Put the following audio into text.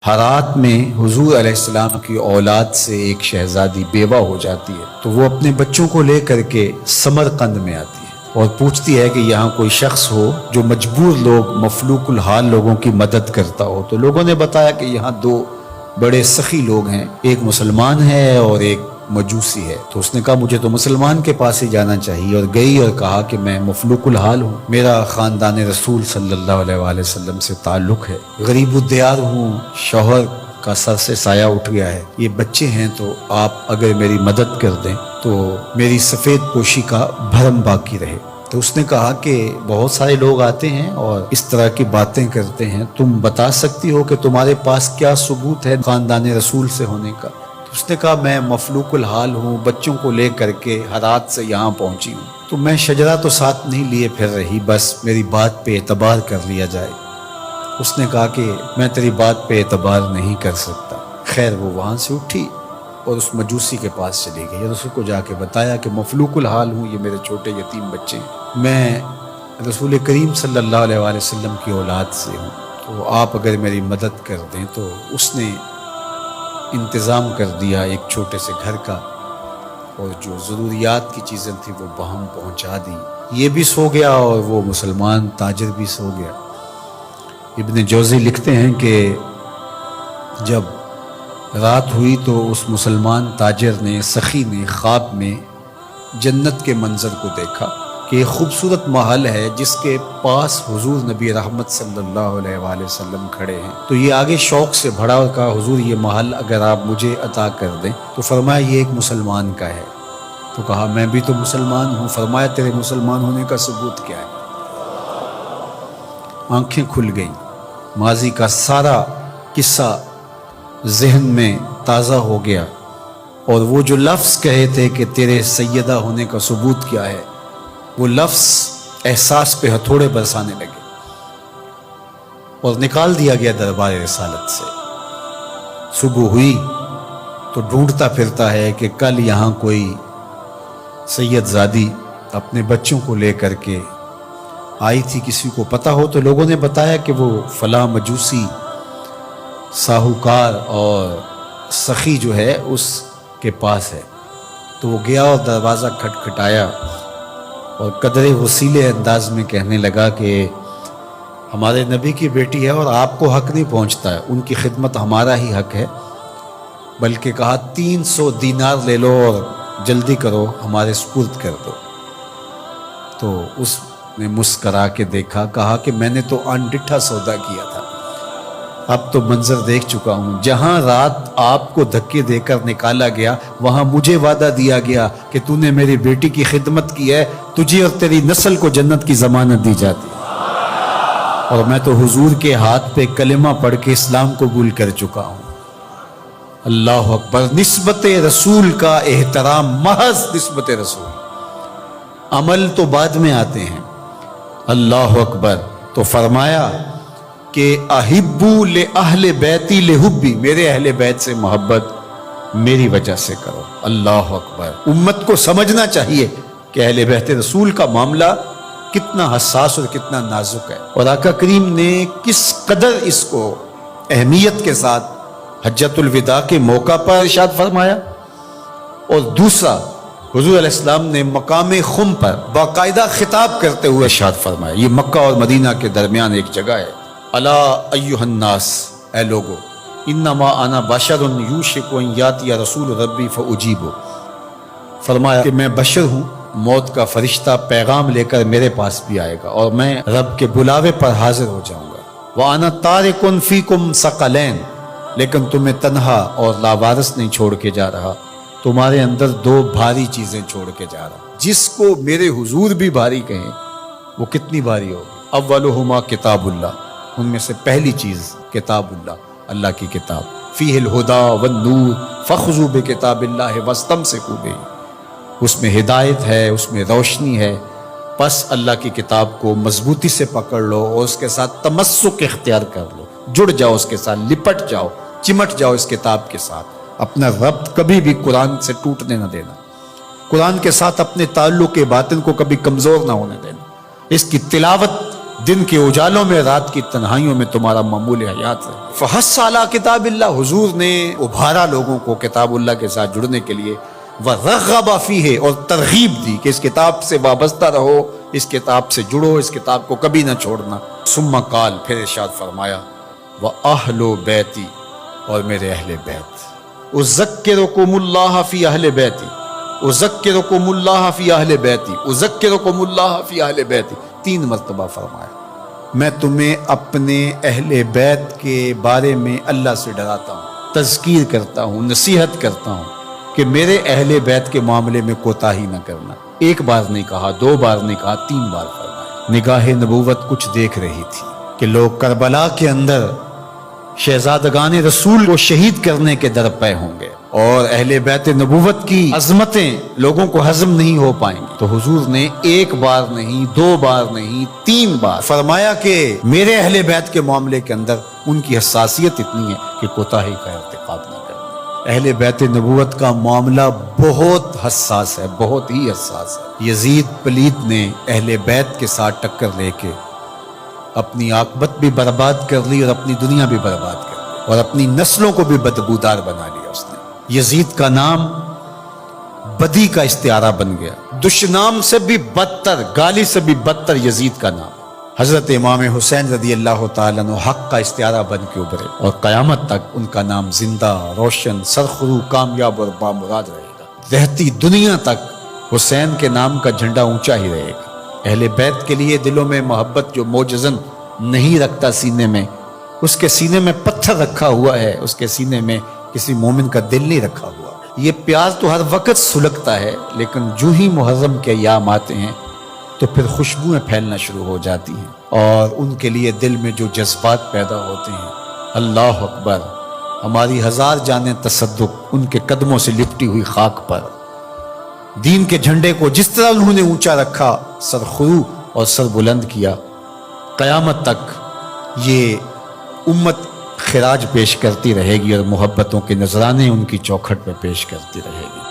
ہرات میں حضور علیہ السلام کی اولاد سے ایک شہزادی بیوہ ہو جاتی ہے، تو وہ اپنے بچوں کو لے کر کے سمرقند میں آتی ہے اور پوچھتی ہے کہ یہاں کوئی شخص ہو جو مجبور لوگ، مفلوک الحال لوگوں کی مدد کرتا ہو۔ تو لوگوں نے بتایا کہ یہاں دو بڑے سخی لوگ ہیں، ایک مسلمان ہے اور ایک مجوسی ہے۔ تو اس نے کہا مجھے تو مسلمان کے پاس ہی جانا چاہیے، اور گئی اور کہا کہ میں مفلوک الحال ہوں، میرا خاندان رسول صلی اللہ علیہ وآلہ وسلم سے تعلق ہے، غریب الدیار ہوں، شوہر کا سر سے سایہ اٹھ گیا ہے، یہ بچے ہیں، تو آپ اگر میری مدد کر دیں تو میری سفید پوشی کا بھرم باقی رہے۔ تو اس نے کہا کہ بہت سارے لوگ آتے ہیں اور اس طرح کی باتیں کرتے ہیں، تم بتا سکتی ہو کہ تمہارے پاس کیا ثبوت ہے خاندان رسول سے ہونے کا؟ تو اس نے کہا میں مفلوک الحال ہوں، بچوں کو لے کر کے ہرات سے یہاں پہنچی ہوں، تو میں شجرہ تو ساتھ نہیں لیے پھر رہی، بس میری بات پہ اعتبار کر لیا جائے۔ اس نے کہا کہ میں تیری بات پہ اعتبار نہیں کر سکتا۔ خیر وہ وہاں سے اٹھی اور اس مجوسی کے پاس چلی گئی اور اس کو جا کے بتایا کہ مفلوک الحال ہوں، یہ میرے چھوٹے یتیم بچے ہیں، میں رسول کریم صلی اللہ علیہ وآلہ وسلم کی اولاد سے ہوں، تو آپ اگر میری مدد کر دیں۔ تو اس نے انتظام کر دیا ایک چھوٹے سے گھر کا، اور جو ضروریات کی چیزیں تھیں وہ باہم پہنچا دی۔ یہ بھی سو گیا اور وہ مسلمان تاجر بھی سو گیا۔ ابن جوزی لکھتے ہیں کہ جب رات ہوئی تو اس مسلمان تاجر نے، سخی نے، خواب میں جنت کے منظر کو دیکھا کہ ایک خوبصورت محل ہے جس کے پاس حضور نبی رحمت صلی اللہ علیہ وآلہ وسلم کھڑے ہیں۔ تو یہ آگے شوق سے بھرا اور کہا حضور یہ محل اگر آپ مجھے عطا کر دیں۔ تو فرمایا یہ ایک مسلمان کا ہے۔ تو کہا میں بھی تو مسلمان ہوں۔ فرمایا تیرے مسلمان ہونے کا ثبوت کیا ہے؟ آنکھیں کھل گئیں، ماضی کا سارا قصہ ذہن میں تازہ ہو گیا، اور وہ جو لفظ کہے تھے کہ تیرے سیدہ ہونے کا ثبوت کیا ہے، وہ لفظ احساس پہ ہتھوڑے برسانے لگے اور نکال دیا گیا دربار رسالت سے۔ صبح ہوئی تو ڈھونڈتا پھرتا ہے کہ کل یہاں کوئی سید زادی اپنے بچوں کو لے کر کے آئی تھی، کسی کو پتہ ہو تو لوگوں نے بتایا کہ وہ فلاں مجوسی ساہوکار اور سخی جو ہے اس کے پاس ہے۔ تو وہ گیا اور دروازہ کھٹکھٹایا اور قدرے وسیلے انداز میں کہنے لگا کہ ہمارے نبی کی بیٹی ہے اور آپ کو حق نہیں پہنچتا ہے، ان کی خدمت ہمارا ہی حق ہے، بلکہ کہا 300 دینار لے لو اور جلدی کرو ہمارے سپرد کر دو۔ تو اس نے مسکرا کے دیکھا، کہا کہ میں نے تو انڈٹھا سودا کیا تھا، اب تو منظر دیکھ چکا ہوں، جہاں رات آپ کو دھکے دے کر نکالا گیا وہاں مجھے وعدہ دیا گیا کہ تو نے میری بیٹی کی خدمت کی ہے، تجھے اور تیری نسل کو جنت کی ضمانت دی جاتی، اور میں تو حضور کے ہاتھ پہ کلمہ پڑھ کے اسلام قبول کر چکا ہوں۔ اللہ اکبر! نسبت رسول کا احترام، محض نسبت رسول، عمل تو بعد میں آتے ہیں۔ اللہ اکبر! تو فرمایا کہ احبو لأہل بیتی لحبی، میرے اہل بیت سے محبت میری وجہ سے کرو۔ اللہ اکبر! امت کو سمجھنا چاہیے کہ اہل بیت رسول کا معاملہ کتنا حساس اور کتنا نازک ہے، اور آقا کریم نے کس قدر اس کو اہمیت کے ساتھ حجۃ الوداع کے موقع پر ارشاد فرمایا، اور دوسرا حضور علیہ السلام نے مقام خم پر باقاعدہ خطاب کرتے ہوئے ارشاد فرمایا۔ یہ مکہ اور مدینہ کے درمیان ایک جگہ ہے۔ الا ایھا الناس، اے لوگو، انما انا بشر یوشک ان یاتی رسول ربی فاجیب، فرمایا کہ میں بشر ہوں، موت کا فرشتہ پیغام لے کر میرے پاس بھی آئے گا اور میں رب کے بلاوے پر حاضر ہو جاؤں گا۔ وانا تارک فیکم ثقلین، لیکن تمہیں تنہا اور لاوارث نہیں چھوڑ کے جا رہا، تمہارے اندر دو بھاری چیزیں چھوڑ کے جا رہا۔ جس کو میرے حضور بھی بھاری کہیں وہ کتنی بھاری ہوگی؟ اولہما کتاب اللہ، ان میں سے پہلی چیز کتاب اللہ، اللہ کی کتاب، فیہ الہدی والنور فخذوا بکتاب اللہ واستمسکوا بہ، اس میں ہدایت ہے، اس میں روشنی ہے، پس اللہ کی کتاب کو مضبوطی سے پکڑ لو اور اس کے ساتھ تمسک اختیار کر لو، جڑ جاؤ اس کے ساتھ، لپٹ جاؤ، چمٹ جاؤ اس کتاب کے ساتھ، اپنا ربط کبھی بھی قرآن سے ٹوٹنے نہ دینا، قرآن کے ساتھ اپنے تعلق باطن کو کبھی کمزور نہ ہونے دینا، اس کی تلاوت دن کے اجالوں میں رات کی تنہائیوں میں تمہارا معمول حیات ہے۔ فحث علی کتاب اللہ، حضور نے ابھارا لوگوں کو کتاب اللہ کے ساتھ جڑنے کے لیے، وَرَغَّبَ فِيهِ، اور ترغیب دی کہ اس کتاب سے وابستہ رہو، اس کتاب سے جڑو، اس کتاب کو کبھی نہ چھوڑنا۔ ثم قال، پھر ارشاد فرمایا، وَأَهْلُ بَيْتِي، اور میرے اہل بیت، اذکرکم اللہ فی اہل بیتی، اذکرکم اللہ فی اہل بیتی، اذکرکم اللہ فی اہل بیتی، 3 مرتبہ فرمایا، میں تمہیں اپنے اہل بیت کے بارے میں اللہ سے ڈراتا ہوں، تذکیر کرتا ہوں، نصیحت کرتا ہوں کہ میرے اہل بیت کے معاملے میں کوتاہی نہ کرنا۔ 1 بار نہیں کہا، 2 بار نہیں کہا، 3 بار فرمایا۔ نگاہ نبوت کچھ دیکھ رہی تھی کہ لوگ کربلا کے اندر شہزادگان رسول کو شہید کرنے کے درپے ہوں گے، اور اہل بیت نبوت کی عظمتیں لوگوں کو ہضم نہیں ہو پائیں گی، تو حضور نے 1 بار نہیں، 2 بار نہیں، 3 بار فرمایا کہ میرے اہل بیت کے معاملے کے اندر ان کی حساسیت اتنی ہے کہ کوتاہی کا ارتکاب نہ کرنا۔ اہل بیت نبوت کا معاملہ بہت حساس ہے، بہت ہی حساس ہے۔ یزید پلید نے اہل بیت کے ساتھ ٹکر لے کے اپنی عاقبت بھی برباد کر لی اور اپنی دنیا بھی برباد کر لی، اور اپنی نسلوں کو بھی بدبودار بنا لیا اس نے۔ یزید کا نام بدی کا استعارہ بن گیا، دشنام سے بھی بدتر، گالی سے بھی بدتر یزید کا نام۔ حضرت امام حسین رضی اللہ تعالیٰ عنہ حق کا استعارہ بن کے ابھرے، اور قیامت تک ان کا نام زندہ، روشن، سرخرو، کامیاب اور بامراد رہے گا۔ رہتی دنیا تک حسین کے نام کا جھنڈا اونچا ہی رہے گا۔ اہل بیت کے لیے دلوں میں محبت جو موجزن نہیں رکھتا سینے میں، اس کے سینے میں پتھر رکھا ہوا ہے، اس کے سینے میں کسی مومن کا دل نہیں رکھا ہوا۔ یہ پیاز تو ہر وقت سلگتا ہے، لیکن جو ہی محرم کے ایام آتے ہیں تو پھر خوشبوئیں پھیلنا شروع ہو جاتی ہیں، اور ان کے لیے دل میں جو جذبات پیدا ہوتے ہیں، اللہ اکبر، ہماری 1000 جانیں تصدق ان کے قدموں سے لپٹی ہوئی خاک پر۔ دین کے جھنڈے کو جس طرح انہوں نے اونچا رکھا، سرخرو اور سر بلند کیا، قیامت تک یہ امت خراج پیش کرتی رہے گی، اور محبتوں کے نذرانے ان کی چوکھٹ پہ پیش کرتی رہے گی۔